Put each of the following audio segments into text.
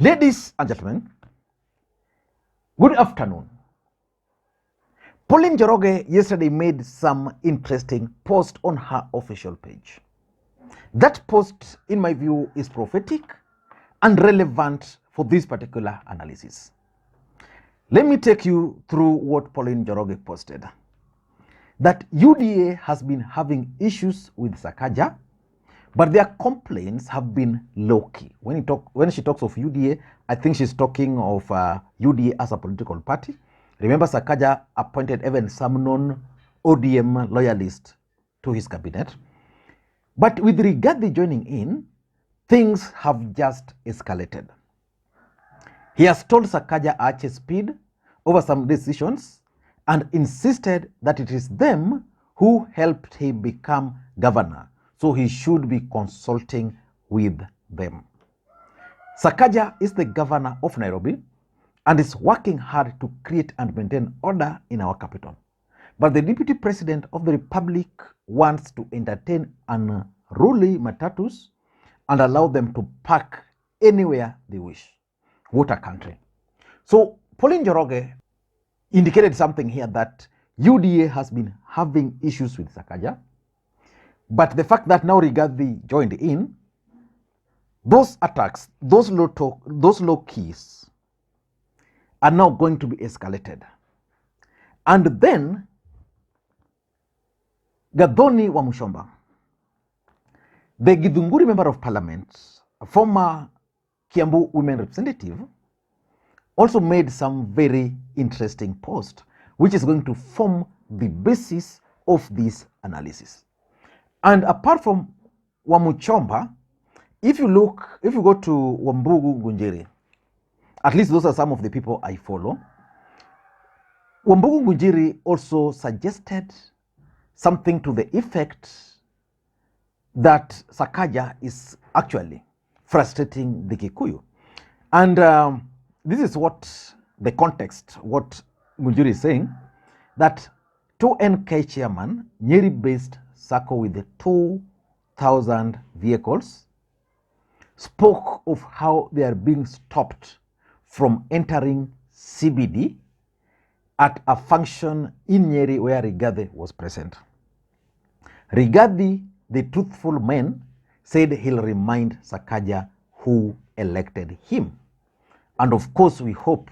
Ladies and gentlemen, good afternoon. Pauline Njoroge yesterday made some interesting post on her official page. That post, in my view, is prophetic and relevant for this particular analysis. Let me take you through what Pauline Njoroge posted. That UDA has been having issues with Sakaja, but their complaints have been low-key. When she talks of UDA, I think she's talking of UDA as a political party. Remember, Sakaja appointed even some non-ODM loyalists to his cabinet. But with Rigathi joining in, things have just escalated. He has told Sakaja arch speed over some decisions and insisted that it is them who helped him become governor, so he should be consulting with them. Sakaja is the governor of Nairobi and is working hard to create and maintain order in our capital. But the deputy president of the republic wants to entertain unruly matatus and allow them to park anywhere they wish. What a country. So Pauline Njoroge indicated something here that UDA has been having issues with Sakaja, but the fact that now Rigathi joined in, those attacks, those low keys are now going to be escalated. And then Gathoni wa Mushomba, the Githunguri member of parliament, a former Kiambu women representative, also made some very interesting post, which is going to form the basis of this analysis. And apart from Wamuchomba, if you go to Wambugu Ngunjiri, at least those are some of the people I follow. Wambugu Ngunjiri also suggested something to the effect that Sakaja is actually frustrating the Kikuyu. And this is what the context, what Ngunjiri is saying, that 2NK chairman, Nyeri-based Sacco with 2,000 vehicles, spoke of how they are being stopped from entering CBD at a function in Nyeri where Rigathi was present. Rigathi, the truthful man, said he'll remind Sakaja who elected him. And of course, we hope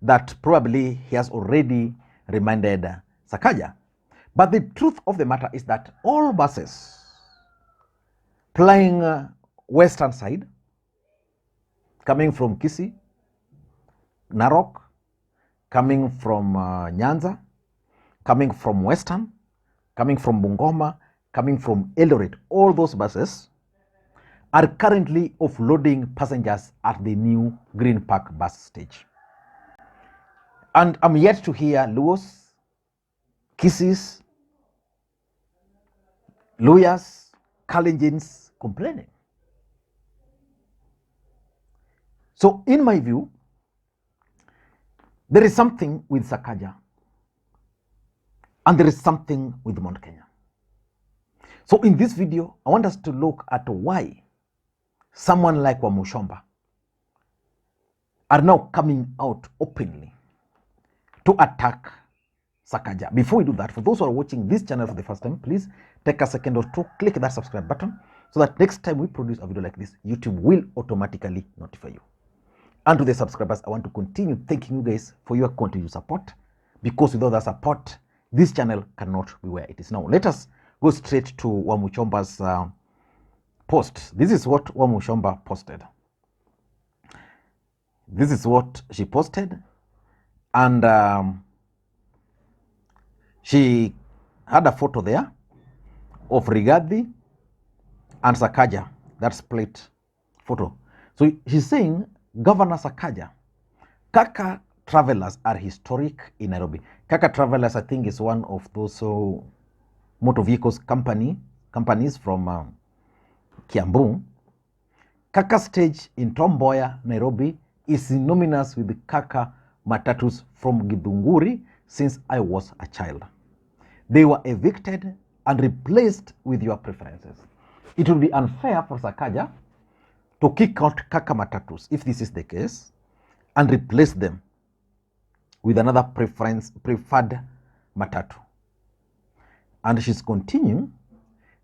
that probably he has already reminded Sakaja. But the truth of the matter is that all buses plying western side, coming from Kisii, Narok, coming from Nyanza, coming from Western, coming from Bungoma, coming from Eldoret, all those buses are currently offloading passengers at the new Green Park bus stage. And I'm yet to hear Luos, Kisiis, Luyas, Kalenjins complaining. So in my view, there is something with Sakaja and there is something with Mount Kenya. So in this video, I want us to look at why someone like Wamuchomba are now coming out openly to attack Sakaja. Before we do that, for those who are watching this channel for the first time, please take a second or two, click that subscribe button so that next time we produce a video like this, YouTube will automatically notify you. And to the subscribers, I want to continue thanking you guys for your continued support, because without that support, this channel cannot be where it is now. Let us go straight to Wamuchomba's post. This is what Wamuchomba posted. This is what she posted. And she had a photo there of Rigathi and Sakaja, that split photo. So she's saying, Governor Sakaja, Kaka Travelers are historic in Nairobi. Kaka Travelers, I think, is one of those motor vehicles companies from Kiambu. Kaka stage in Tom Mboya, Nairobi, is synonymous with the Kaka matatus from Githunguri since I was a child. They were evicted and replaced with your preferences. It would be unfair for Sakaja to kick out Kaka matatus, if this is the case, and replace them with another preferred matatu. And she's continuing,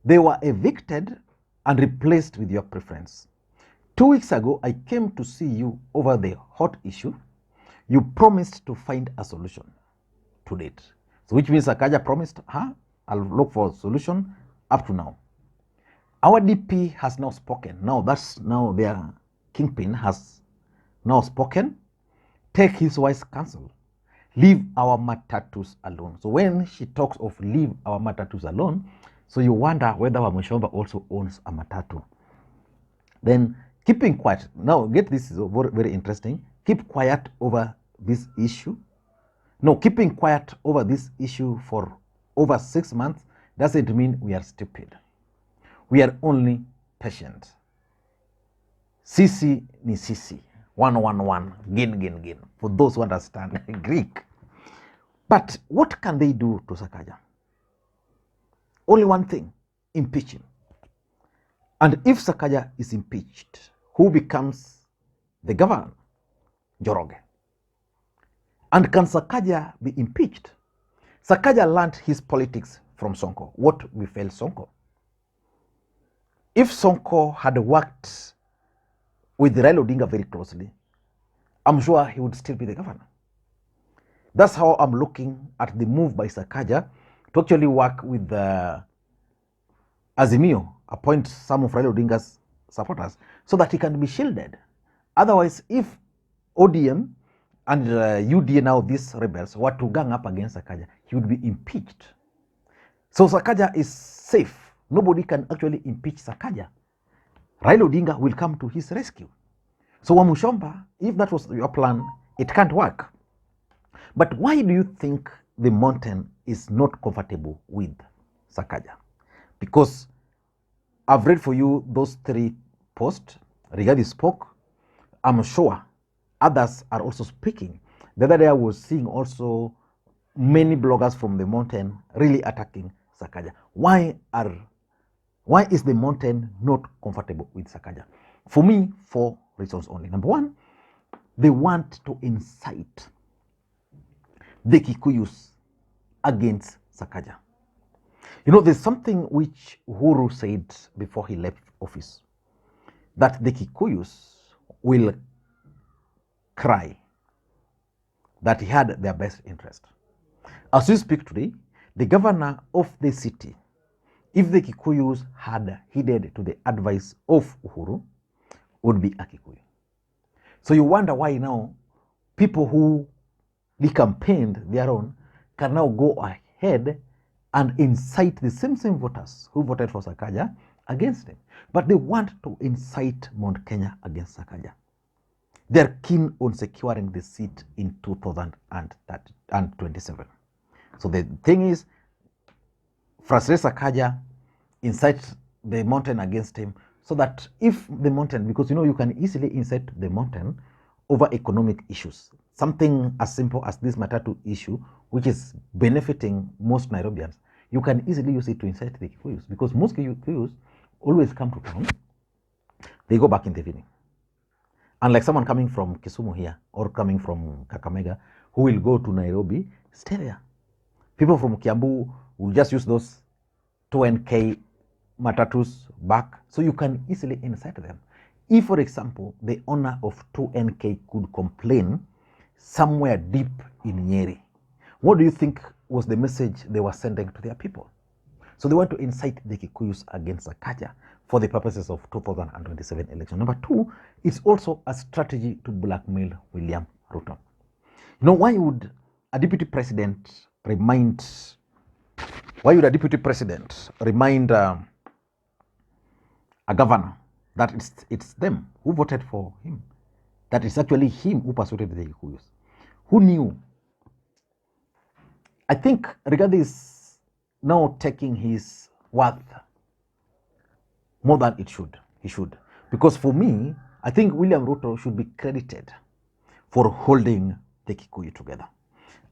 they were evicted and replaced with your preference. 2 weeks ago, I came to see you over the hot issue. You promised to find a solution to date. So which means Sakaja promised her, I'll look for a solution up to now. Our DP has now spoken. Now their kingpin has now spoken. Take his wise counsel. Leave our matatus alone. So when she talks of leave our matatus alone, so you wonder whether Wamushomba also owns a matatu. Then keeping quiet. Now get this, is very, very interesting. Keep quiet over this issue. No, keeping quiet over this issue for over 6 months doesn't mean we are stupid. We are only patient. Sisi ni sisi. 111. Gin. For those who understand Greek. But what can they do to Sakaja? Only one thing, impeach him. And if Sakaja is impeached, who becomes the governor? Njoroge. And can Sakaja be impeached? Sakaja learned his politics from Sonko. What befell Sonko? If Sonko had worked with Raila Odinga very closely, I'm sure he would still be the governor. That's how I'm looking at the move by Sakaja to actually work with Azimio, appoint some of Raila Odinga's supporters so that he can be shielded. Otherwise, if ODM and UDA, now these rebels, were to gang up against Sakaja, he would be impeached. So Sakaja is safe. Nobody can actually impeach Sakaja. Raila Odinga will come to his rescue. So Wamushomba, if that was your plan, it can't work. But why do you think the mountain is not comfortable with Sakaja? Because I've read for you those 3 posts. Rigathi spoke. I'm sure others are also speaking. The other day I was seeing also many bloggers from the mountain really attacking Sakaja. Why is the mountain not comfortable with Sakaja? For me, 4 reasons only. Number 1, they want to incite the Kikuyus against Sakaja. You know, there's something which Uhuru said before he left office, that the Kikuyus will cry that he had their best interest. As we speak today, the governor of the city, if the Kikuyus had heeded to the advice of Uhuru, would be a Kikuyu. So you wonder why now people who campaigned their own can now go ahead and incite the same voters who voted for Sakaja against him. But they want to incite Mount Kenya against Sakaja. They're keen on securing the seat in 2027. So the thing is, frustrate Sakaja, incite the mountain against him, so that if the mountain, because you know you can easily incite the mountain over economic issues, something as simple as this matatu issue, which is benefiting most Nairobians, you can easily use it to incite the Kikuyus, because most Kikuyus always come to town, they go back in the evening. Unlike someone coming from Kisumu here or coming from Kakamega who will go to Nairobi, stay there. People from Kiambu will just use those 2NK matatus back, so you can easily incite them. If, for example, the owner of 2NK could complain somewhere deep in Nyeri, what do you think was the message they were sending to their people? So they want to incite the Kikuyus against Sakaja for the purposes of 2027 election. Number 2, it's also a strategy to blackmail William Ruto. You know, why would a deputy president remind a governor that it's them who voted for him, that it's actually him who persuaded the Kikuyus? Who knew? I think Rigathi is now taking his worth more than he should. Because for me, I think William Ruto should be credited for holding the Kikuyu together.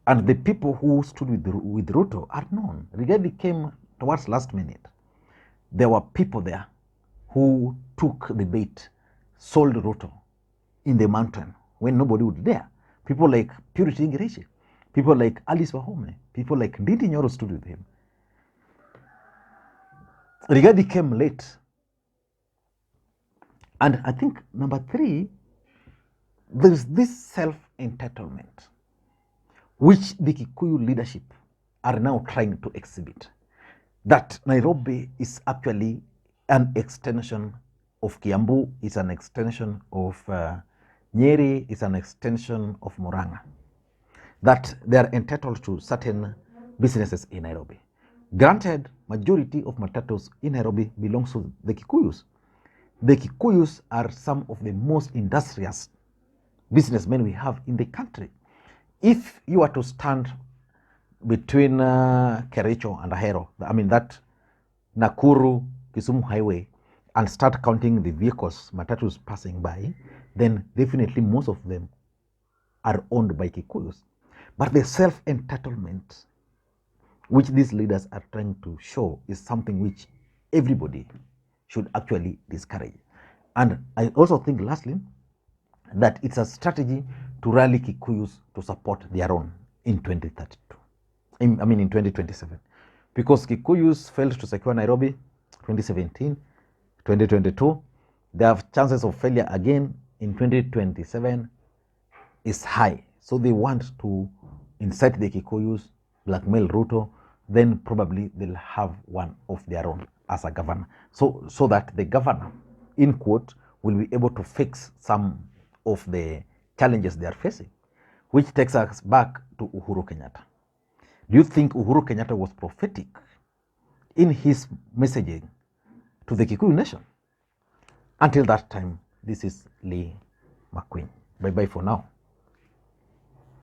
And the people who stood with Ruto are known. Rigathi came towards last minute. There were people there who took the bait sold Ruto in the mountain when nobody would dare. People like Purity Ngirishi, people like Alice Wahome, people like Nditi Nyoro stood with him. Rigathi came late. And I think number 3, there's this self-entitlement, which the Kikuyu leadership are now trying to exhibit, that Nairobi is actually an extension of Kiambu, is an extension of Nyeri, is an extension of Murang'a, that they are entitled to certain businesses in Nairobi. Granted, majority of matatus in Nairobi belongs to the Kikuyus. The Kikuyus are some of the most industrious businessmen we have in the country. If you were to stand between Kericho and Ahero, I mean that Nakuru Kisumu highway, and start counting the vehicles, matatus passing by, then definitely most of them are owned by Kikuyus. But the self-entitlement which these leaders are trying to show is something which everybody should actually discourage. And I also think, lastly, that it's a strategy to rally Kikuyus to support their own in 2032. I mean in 2027. Because Kikuyus failed to secure Nairobi 2017, 2022. They have chances of failure again in 2027 is high. So they want to incite the Kikuyus, blackmail Ruto, then probably they'll have one of their own as a governor. So that the governor, in quote, will be able to fix some of the challenges they are facing, which takes us back to Uhuru Kenyatta. Do you think Uhuru Kenyatta was prophetic in his messaging to the Kikuyu nation? Until that time, this is Lee Makwiny. Bye-bye for now.